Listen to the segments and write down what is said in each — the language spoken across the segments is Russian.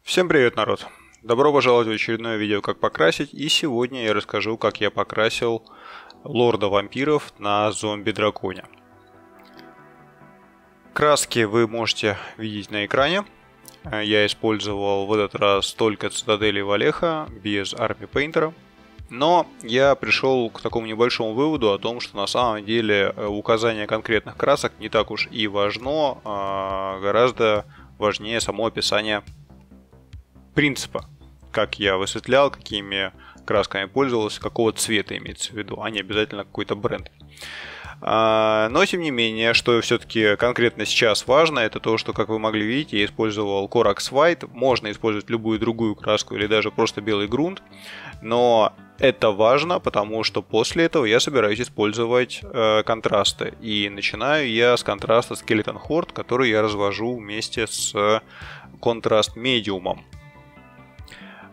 Всем привет, народ! Добро пожаловать в очередное видео «Как покрасить», и сегодня я расскажу, как я покрасил лорда вампиров на зомби-драконе. Краски вы можете видеть на экране. Я использовал в этот раз только цитадели Валеха, без Army Painter. Но я пришел к такому небольшому выводу о том, что на самом деле указание конкретных красок не так уж и важно, гораздо важнее само описание принципа, как я высветлял, какими красками пользовался, какого цвета имеется в виду, а не обязательно какой-то бренд. Но тем не менее, что все-таки конкретно сейчас важно, это то, что, как вы могли видеть, я использовал Corax White. Можно использовать любую другую краску или даже просто белый грунт, но это важно, потому что после этого я собираюсь использовать контрасты. И начинаю я с контраста Skeleton Horde, который я развожу вместе с контраст медиумом.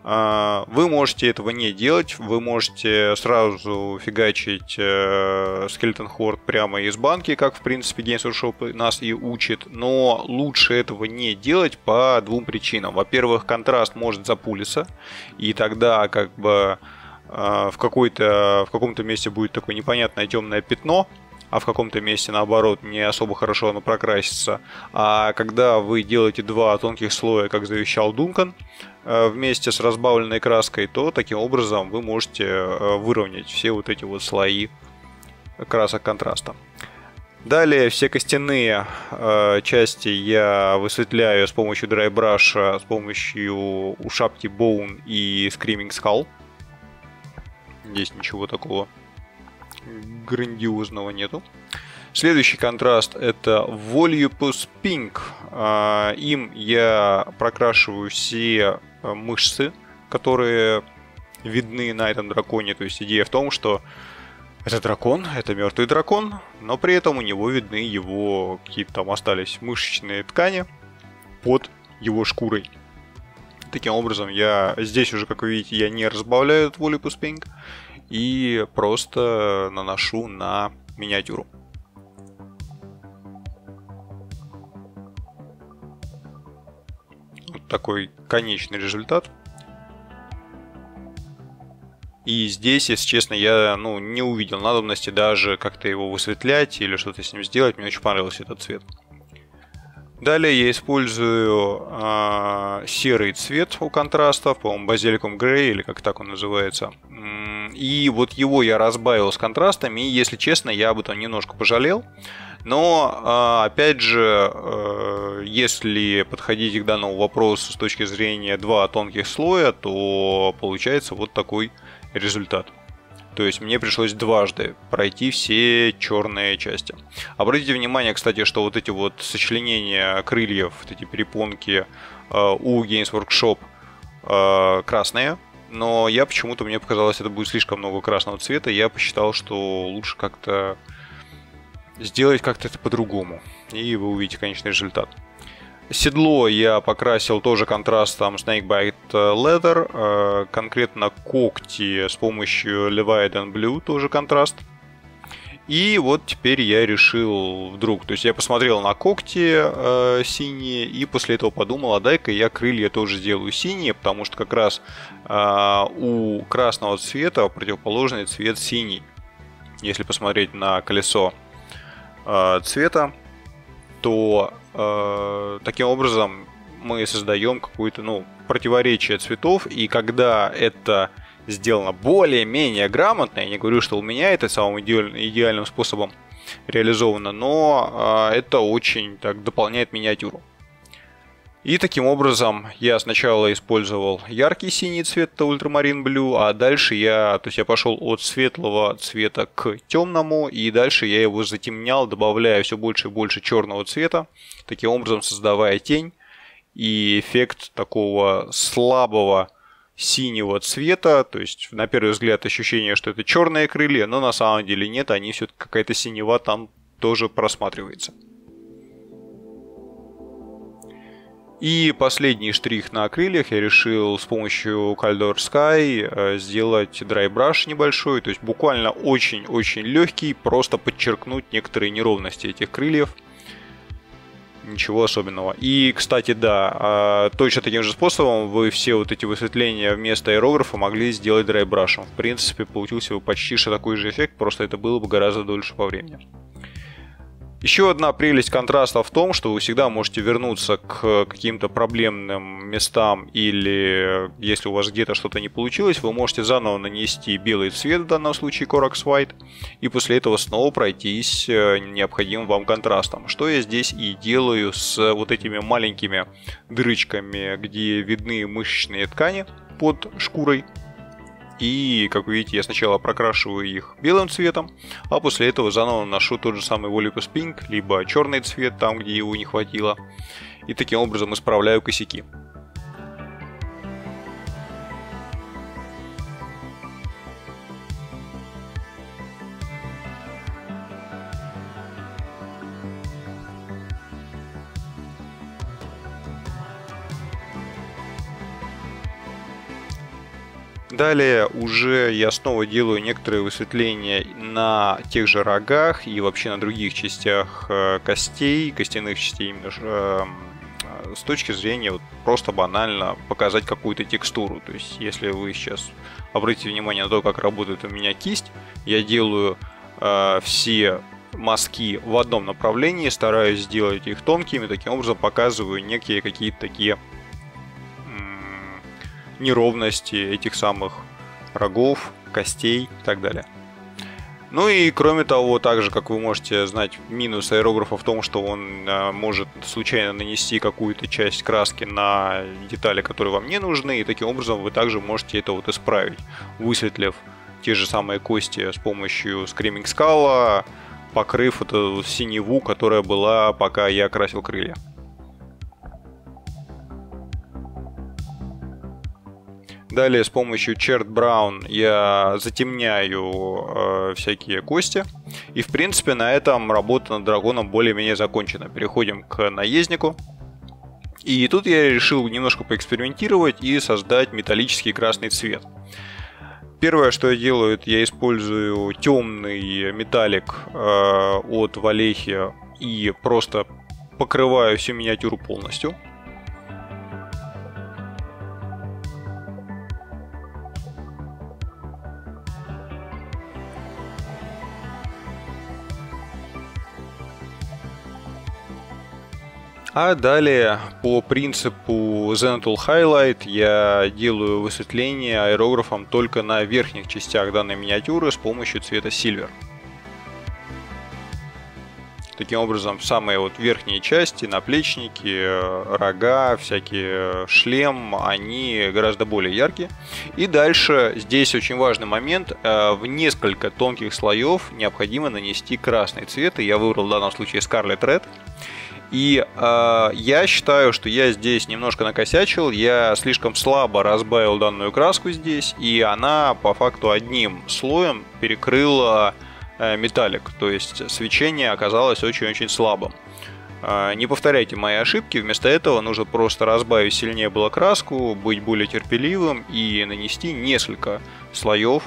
Вы можете этого не делать, вы можете сразу фигачить Skeleton Horde прямо из банки, как в принципе Games Workshop нас и учит, но лучше этого не делать по двум причинам. Во-первых, контраст может запулиться, и тогда как бы в каком-то месте будет такое непонятное темное пятно, а в каком-то месте, наоборот, не особо хорошо оно прокрасится. А когда вы делаете два тонких слоя, как завещал Дункан, вместе с разбавленной краской, то таким образом вы можете выровнять все вот эти вот слои красок контраста. Далее все костяные части я высветляю с помощью Dry Brush, с помощью Ushabti Bone и Screaming Skull. Здесь ничего такого грандиозного нету. Следующий контраст это Volupus Pink. Им я прокрашиваю все мышцы, которые видны на этом драконе. То есть идея в том, что это дракон, это мертвый дракон, но при этом у него видны его какие-то там остались мышечные ткани под его шкурой. Таким образом, я здесь уже, как вы видите, я не разбавляю этот Volupus Pink и просто наношу на миниатюру. Вот такой конечный результат. И здесь, если честно, я не увидел надобности даже как-то его высветлять или что-то с ним сделать. Мне очень понравился этот цвет. Далее я использую серый цвет у контрастов, по-моему, Basilikum Grey, или как так он называется. И вот его я разбавил с контрастами, и, если честно, я об этом немножко пожалел. Но, опять же, если подходить к данному вопросу с точки зрения два тонких слоя, то получается вот такой результат. То есть мне пришлось дважды пройти все черные части. Обратите внимание, кстати, что вот эти вот сочленения крыльев, вот эти перепонки у Games Workshop красные. Но мне показалось, это будет слишком много красного цвета. Я посчитал, что лучше как-то сделать как-то это по-другому. И вы увидите конечный результат. Седло я покрасил тоже контрастом Snakebite Leather, конкретно когти с помощью Leviathan Blue, тоже контраст. И вот теперь я решил вдруг, то есть я посмотрел на когти синие и после этого подумал, а дай-ка я крылья тоже сделаю синие, потому что как раз у красного цвета противоположный цвет синий. Если посмотреть на колесо цвета, то таким образом мы создаем какое-то противоречие цветов, и когда это сделано более-менее грамотно, я не говорю, что у меня это самым идеальным способом реализовано, но это очень так дополняет миниатюру. И таким образом я сначала использовал яркий синий цвет, это Ultramarine Blue, а дальше я пошел от светлого цвета к темному, и дальше я его затемнял, добавляя все больше и больше черного цвета, таким образом создавая тень и эффект такого слабого синего цвета, то есть на первый взгляд ощущение, что это черные крылья, но на самом деле нет, они все-таки какая-то синева там тоже просматривается. И последний штрих на крыльях я решил с помощью Caldor Sky сделать Dry Brush небольшой, то есть буквально очень-очень легкий, просто подчеркнуть некоторые неровности этих крыльев. Ничего особенного. И, кстати, да, точно таким же способом вы все вот эти высветления вместо аэрографа могли сделать драйбрашем. В принципе, получился бы почти что такой же эффект, просто это было бы гораздо дольше по времени. Еще одна прелесть контраста в том, что вы всегда можете вернуться к каким-то проблемным местам, или если у вас где-то что-то не получилось, вы можете заново нанести белый цвет, в данном случае Corax White, и после этого снова пройтись необходимым вам контрастом. Что я здесь и делаю с вот этими маленькими дырочками, где видны мышечные ткани под шкурой. И, как вы видите, я сначала прокрашиваю их белым цветом, а после этого заново наношу тот же самый Volupus Pink, либо черный цвет там, где его не хватило. И таким образом исправляю косяки. Далее уже я снова делаю некоторые высветления на тех же рогах и вообще на других частях костей, костяных частей именно с точки зрения вот просто банально показать какую-то текстуру. То есть если вы сейчас обратите внимание на то, как работает у меня кисть, я делаю все мазки в одном направлении, стараюсь сделать их тонкими, таким образом показываю некие какие-то такие неровности этих самых рогов, костей и так далее. Ну и кроме того, также, как вы можете знать, минус аэрографа в том, что он может случайно нанести какую-то часть краски на детали, которые вам не нужны, и таким образом вы также можете это вот исправить, высветлив те же самые кости с помощью Screaming Skull, покрыв эту синеву, которая была, пока я красил крылья. Далее с помощью Charred Brown я затемняю всякие кости. И в принципе на этом работа над драконом более-менее закончена. Переходим к наезднику. И тут я решил немножко поэкспериментировать и создать металлический красный цвет. Первое, что я делаю, это я использую темный металлик от Валехи и просто покрываю всю миниатюру полностью. А далее по принципу Zenithal Highlight я делаю высветление аэрографом только на верхних частях данной миниатюры с помощью цвета Silver. Таким образом, самые вот верхние части, наплечники, рога, всякие шлем, они гораздо более яркие. И дальше здесь очень важный момент. В несколько тонких слоев необходимо нанести красный цвет. И я выбрал в данном случае Scarlet Red. И я считаю, что я здесь немножко накосячил, я слишком слабо разбавил данную краску здесь, и она по факту одним слоем перекрыла металлик, то есть свечение оказалось очень-очень слабым. Не повторяйте мои ошибки, вместо этого нужно просто разбавить сильнее было краску, быть более терпеливым и нанести несколько слоев.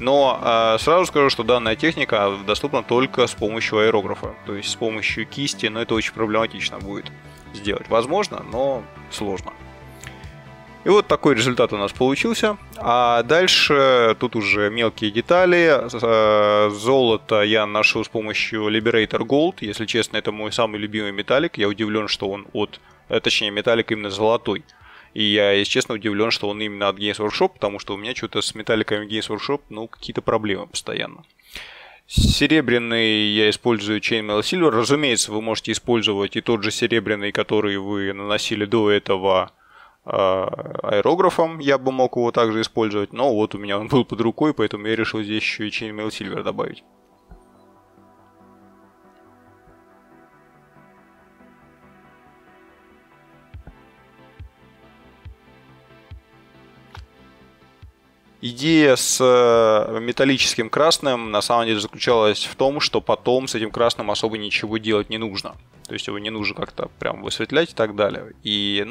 Но сразу скажу, что данная техника доступна только с помощью аэрографа, то есть с помощью кисти, но это очень проблематично будет сделать. Возможно, но сложно. И вот такой результат у нас получился. А дальше тут уже мелкие детали. Золото я ношу с помощью Liberator Gold. Если честно, это мой самый любимый металлик. Я удивлен, что он точнее металлик именно золотой. И я, если честно, удивлен, что он именно от Games Workshop, потому что у меня что-то с металликами Games Workshop, какие-то проблемы постоянно. Серебряный я использую Chainmail Silver. Разумеется, вы можете использовать и тот же серебряный, который вы наносили до этого аэрографом. Я бы мог его также использовать, но вот у меня он был под рукой, поэтому я решил здесь еще и Chainmail Silver добавить. Идея с металлическим красным на самом деле заключалась в том, что потом с этим красным особо ничего делать не нужно. То есть его не нужно как-то прям высветлять и так далее. И,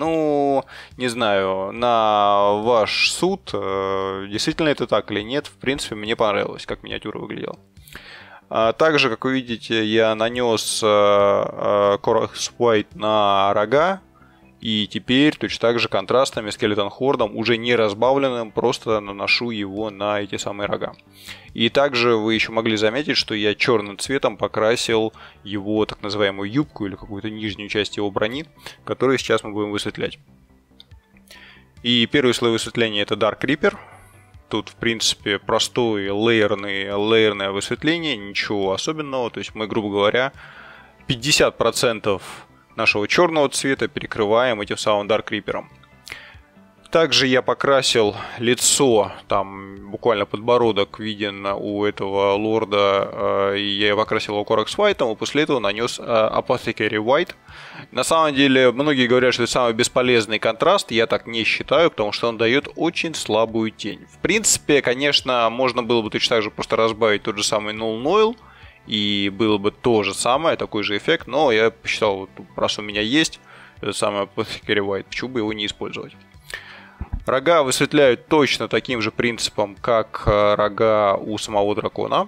не знаю, на ваш суд, действительно это так или нет, в принципе, мне понравилось, как миниатюра выглядела. Также, как вы видите, я нанес Corax White на рога. И теперь точно так же контрастами Skeleton Horde, уже не разбавленным, просто наношу его на эти самые рога. И также вы еще могли заметить, что я черным цветом покрасил его так называемую юбку или какую-то нижнюю часть его брони, которую сейчас мы будем высветлять. И первый слой высветления — это Dark Reaper. Тут, в принципе, простое лейерное высветление, ничего особенного. То есть мы, грубо говоря, 50% нашего черного цвета перекрываем этим самым Dark Reaper'ом. Также я покрасил лицо, там буквально подбородок виден у этого лорда, и я покрасил его Corax White, и после этого нанес Apothecary White. На самом деле, многие говорят, что это самый бесполезный контраст, я так не считаю, потому что он дает очень слабую тень. В принципе, конечно, можно было бы точно так же просто разбавить тот же самый Null Noil, и было бы то же самое, такой же эффект, но я посчитал, раз у меня есть это самое Apothecary White, почему бы его не использовать. Рога высветляют точно таким же принципом, как рога у самого дракона.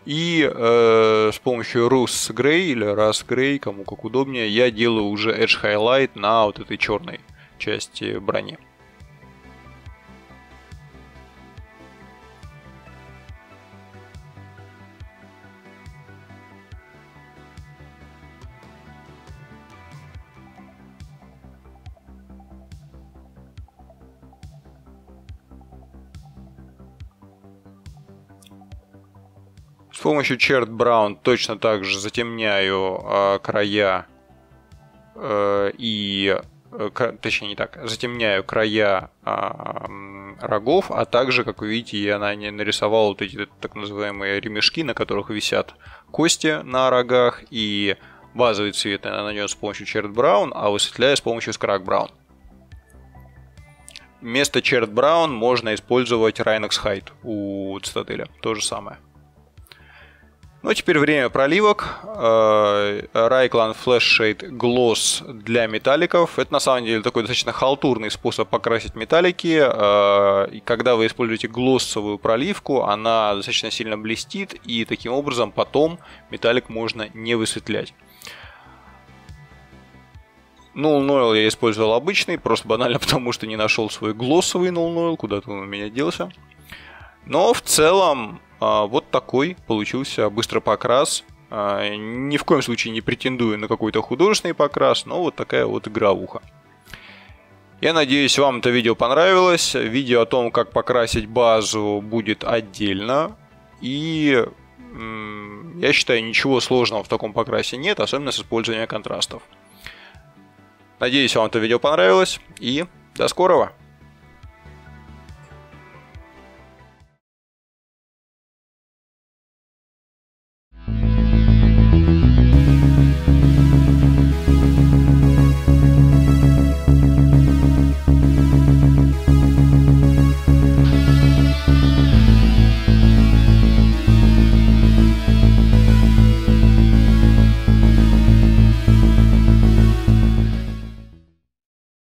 И с помощью Rust Grey или Rust Grey, кому как удобнее, я делаю уже Edge Highlight на вот этой черной части брони. С помощью Charred Brown точно так же затемняю края точнее не так, затемняю края рогов, а также, как вы видите, я нарисовал вот эти так называемые ремешки, на которых висят кости на рогах, и базовый цвет я нанес с помощью Charred Brown, а высветляю с помощью Scrag Brown. Вместо Charred Brown можно использовать Rhinox Hide у Цитаделя, то же самое. Ну, теперь время проливок. Rayclan Flash Shade Gloss для металликов. Это на самом деле такой достаточно халтурный способ покрасить металлики. И когда вы используете глоссовую проливку, она достаточно сильно блестит, и таким образом потом металлик можно не высветлять. Null Noil я использовал обычный, просто банально потому, что не нашел свой глоссовый Null Noil, куда-то он у меня делся. Но в целом вот такой получился быстрый покрас. Ни в коем случае не претендую на какой-то художественный покрас, но вот такая вот игровуха. Я надеюсь, вам это видео понравилось. Видео о том, как покрасить базу, будет отдельно. И я считаю, ничего сложного в таком покрасе нет, особенно с использованием контрастов. Надеюсь, вам это видео понравилось. И до скорого!